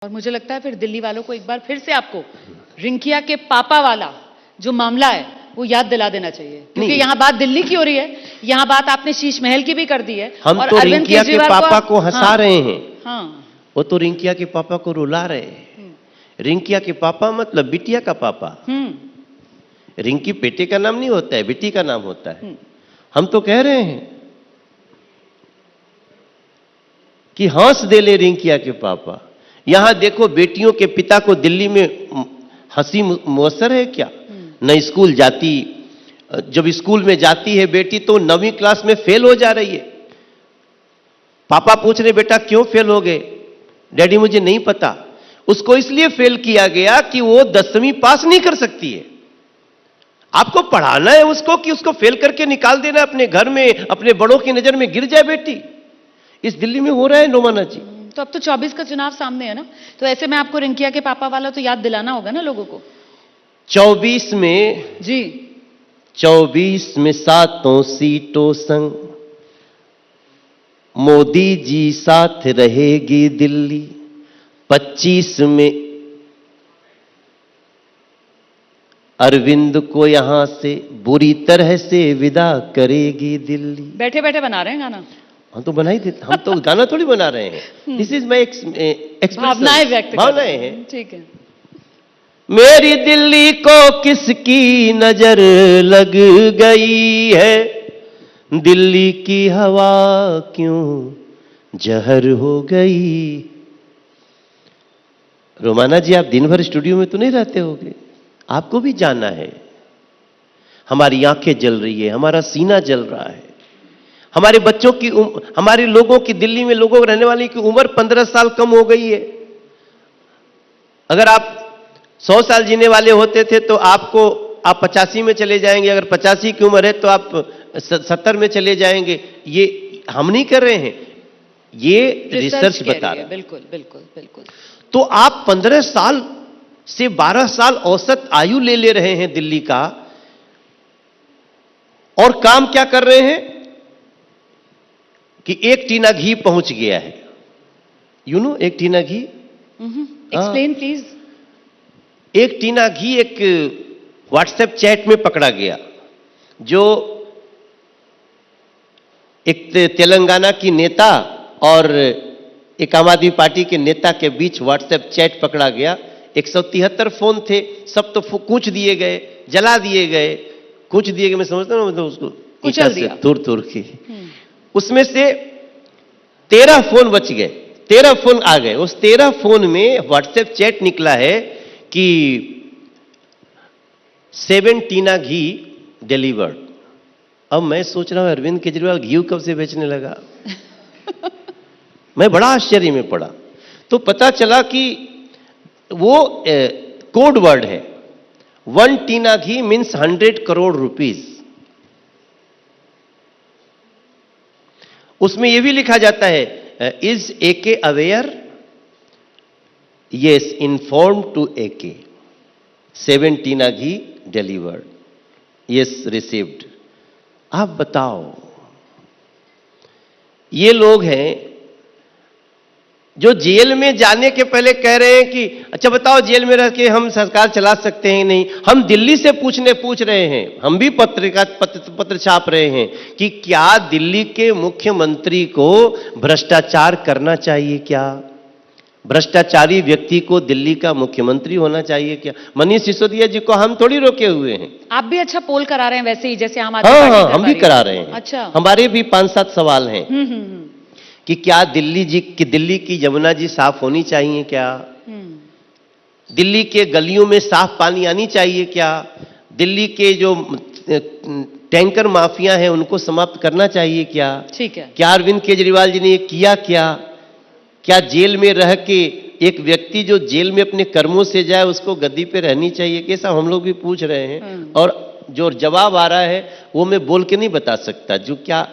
और मुझे लगता है फिर दिल्ली वालों को एक बार फिर से आपको रिंकिया के पापा वाला जो मामला है वो याद दिला देना चाहिए, क्योंकि यहाँ बात दिल्ली की हो रही है, यहाँ बात आपने शीश महल की भी कर दी है। हम और तो अरविंद रिंकिया के केजरीवाल पापा को हंसा हाँ, रहे हैं। हाँ, वो तो रिंकिया के पापा को रुला रहे हैं। रिंकिया के पापा मतलब बिटिया का पापा। रिंकी बेटे का नाम नहीं होता है, बेटी का नाम होता है। हम तो कह रहे हैं कि हंस दे ले रिंकिया के पापा। यहां देखो, बेटियों के पिता को दिल्ली में हंसी मुयस्सर है क्या? न स्कूल जाती, जब स्कूल में जाती है बेटी तो 9वीं क्लास में फेल हो जा रही है। पापा पूछ रहे, बेटा क्यों फेल हो गए? डैडी मुझे नहीं पता। उसको इसलिए फेल किया गया कि वो 10वीं पास नहीं कर सकती है। आपको पढ़ाना है उसको कि उसको फेल करके निकाल देना अपने घर में, अपने बड़ों की नजर में गिर जाए बेटी। इस दिल्ली में हो रहा है रोमाना जी। तो अब तो 24 का चुनाव सामने है ना, तो ऐसे में आपको रिंकिया के पापा वाला तो याद दिलाना होगा ना लोगों को। 24 में जी, 24 में 7 सीटों संग मोदी जी साथ रहेगी दिल्ली। 25 में अरविंद को यहां से बुरी तरह से विदा करेगी दिल्ली। बैठे बैठे बना रहे हैं गाना। हम तो बना ही देते, हम तो गाना थोड़ी बना रहे हैं। दिस इज माई एक्सप्रेशन, भावनाएं व्यक्त भावनाएं हैं। ठीक है। मेरी दिल्ली को किसकी नजर लग गई है? दिल्ली की हवा क्यों जहर हो गई? रोमाना जी, आप दिन भर स्टूडियो में तो नहीं रहते होगे, आपको भी जानना है। हमारी आंखें जल रही है, हमारा सीना जल रहा है। हमारे बच्चों की हमारे लोगों की, दिल्ली में लोगों रहने वाले की उम्र 15 साल कम हो गई है। अगर आप 100 साल जीने वाले होते थे तो आप 85 में चले जाएंगे। अगर 85 की उम्र है तो आप 70 में चले जाएंगे। ये हम नहीं कर रहे हैं, ये रिसर्च बता रहा है। बिल्कुल बिल्कुल बिल्कुल। तो आप 15 साल से 12 साल औसत आयु ले रहे हैं दिल्ली का, और काम क्या कर रहे हैं कि एक टीना घी पहुंच गया है। यू नो, एक टीना घी, एक्सप्लेन प्लीज। एक टीना घी एक व्हाट्सएप चैट में पकड़ा गया, जो एक तेलंगाना की नेता और एक आम आदमी पार्टी के नेता के बीच व्हाट्सएप चैट पकड़ा गया। 173 फोन थे, सब तो कूच दिए गए, जला दिए गए। कूच दिए गए मैं समझता हूं, मतलब उसको कुचल दिया, तुर के। उसमें से 13 फोन बच गए, 13 फोन आ गए। उस 13 फोन में व्हाट्सएप चैट निकला है कि 7 टीना घी डिलीवर्ड। अब मैं सोच रहा हूं, अरविंद केजरीवाल घी कब से बेचने लगा? मैं बड़ा आश्चर्य में पड़ा। तो पता चला कि वो कोड वर्ड है। 1 टीना घी मीन्स 100 करोड़ रुपीस। उसमें यह भी लिखा जाता है, is AK aware? Yes, inform to AK. 7 टीना घी डिलीवर्ड, यस रिसीव्ड। आप बताओ, ये लोग हैं जो जेल में जाने के पहले कह रहे हैं कि अच्छा बताओ, जेल में रह के हम सरकार चला सकते हैं? नहीं, हम दिल्ली से पूछ रहे हैं। हम भी पत्र छाप रहे हैं कि क्या दिल्ली के मुख्यमंत्री को भ्रष्टाचार करना चाहिए क्या? भ्रष्टाचारी व्यक्ति को दिल्ली का मुख्यमंत्री होना चाहिए क्या? मनीष सिसोदिया जी को हम थोड़ी रोके हुए हैं। आप भी अच्छा पोल करा रहे हैं वैसे ही, जैसे आम आदमी हाँ, पार्टी हम भी करा रहे हैं। अच्छा, हमारे भी 5-7 सवाल हैं कि क्या दिल्ली की यमुना जी साफ होनी चाहिए क्या? दिल्ली के गलियों में साफ पानी आनी चाहिए क्या? दिल्ली के जो टैंकर माफिया हैं उनको समाप्त करना चाहिए क्या? ठीक है। क्या अरविंद केजरीवाल जी ने ये किया क्या? क्या जेल में रह के एक व्यक्ति जो जेल में अपने कर्मों से जाए उसको गद्दी पे रहनी चाहिए? कैसा हम लोग भी पूछ रहे हैं, और जो जवाब आ रहा है वो मैं बोल के नहीं बता सकता। जो क्या,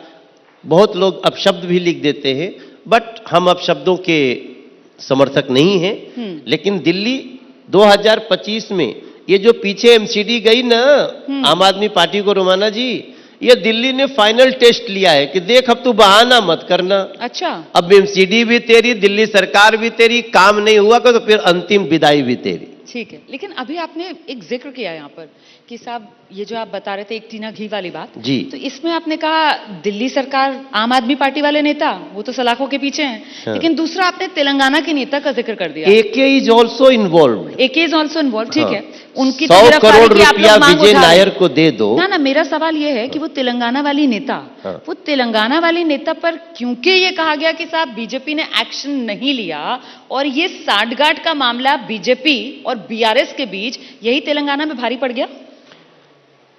बहुत लोग अपशब्द भी लिख देते हैं, बट हम अपशब्दों के समर्थक नहीं हैं। लेकिन दिल्ली 2025 में ये जो पीछे एमसीडी गई ना आम आदमी पार्टी को, रोमाना जी, ये दिल्ली ने फाइनल टेस्ट लिया है कि देख अब तू बहाना मत करना, अच्छा, अब एमसीडी भी तेरी, दिल्ली सरकार भी तेरी, काम नहीं हुआ तो फिर अंतिम विदाई भी तेरी। ठीक है। लेकिन अभी आपने एक जिक्र किया यहाँ पर कि साहब ये जो आप बता रहे थे एक टीना घी वाली बात, जी, तो इसमें आपने कहा दिल्ली सरकार, आम आदमी पार्टी वाले नेता वो तो सलाखों के पीछे हैं, हाँ। लेकिन दूसरा आपने तेलंगाना के नेता का जिक्र कर दिया, AK is also involve, AK is also involve. ठीक हाँ। है, उनकी 100 गिरफ्तारी करोड़ की आप रुपया लोग मांग विजय उठा रहे हैं। नायर को दे दो। ना मेरा सवाल ये है कि वो तेलंगाना वाली नेता, हाँ। वो तेलंगाना वाली नेता पर क्योंकि ये कहा गया कि साहब बीजेपी ने एक्शन नहीं लिया और ये सांठगांठ का मामला बीजेपी और बीआरएस के बीच, यही तेलंगाना में भारी पड़ गया।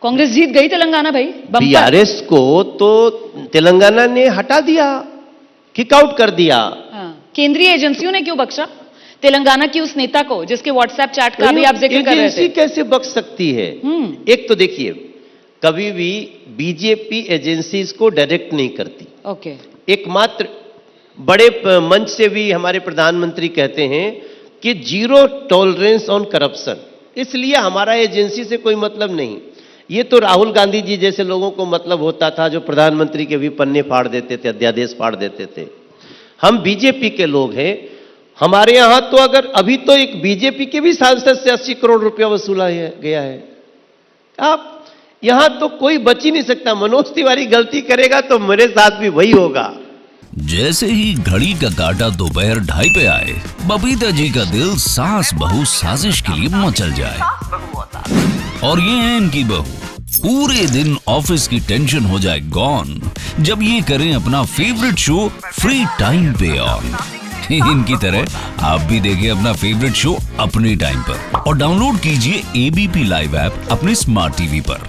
कांग्रेस जीत गई तेलंगाना भाई, बम्पर। बीआरएस को तो तेलंगाना ने हटा दिया, किक आउट कर दिया। हाँ। केंद्रीय एजेंसियों ने क्यों बख्शा तेलंगाना की उस नेता को जिसके व्हाट्सएप चैट का भी आप जिक्र कर रहे एजेंसी थे? कैसे बख्श सकती है? एक तो देखिए, कभी भी बीजेपी एजेंसीज को डायरेक्ट नहीं करती। ओके। एकमात्र बड़े मंच से भी हमारे प्रधानमंत्री कहते हैं कि जीरो टॉलरेंस ऑन करप्शन, इसलिए हमारा एजेंसी से कोई मतलब नहीं। ये तो राहुल गांधी जी जैसे लोगों को मतलब होता था जो प्रधानमंत्री के भी पन्ने फाड़ देते थे, अध्यादेश फाड़ देते थे। हम बीजेपी के लोग हैं, हमारे यहां तो अगर अभी तो एक बीजेपी के भी सांसद से 80 करोड़ रुपया वसूला गया है। आप यहां तो कोई बच ही नहीं सकता। मनोज तिवारी गलती करेगा तो मेरे साथ भी वही होगा। जैसे ही घड़ी का काटा दोपहर 2:30 पे आए, बबीता जी का दिल सास बहू साजिश के लिए मचल जाए। और ये है इनकी बहू, पूरे दिन ऑफिस की टेंशन हो जाए गॉन जब ये करें अपना फेवरेट शो फ्री टाइम पे ऑन। इनकी तरह आप भी देखिए अपना फेवरेट शो अपने टाइम पर और डाउनलोड कीजिए एबीपी लाइव ऐप अपने स्मार्ट टीवी पर।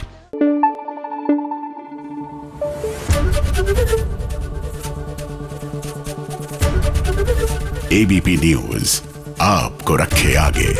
एबीपी न्यूज आपको रखे आगे।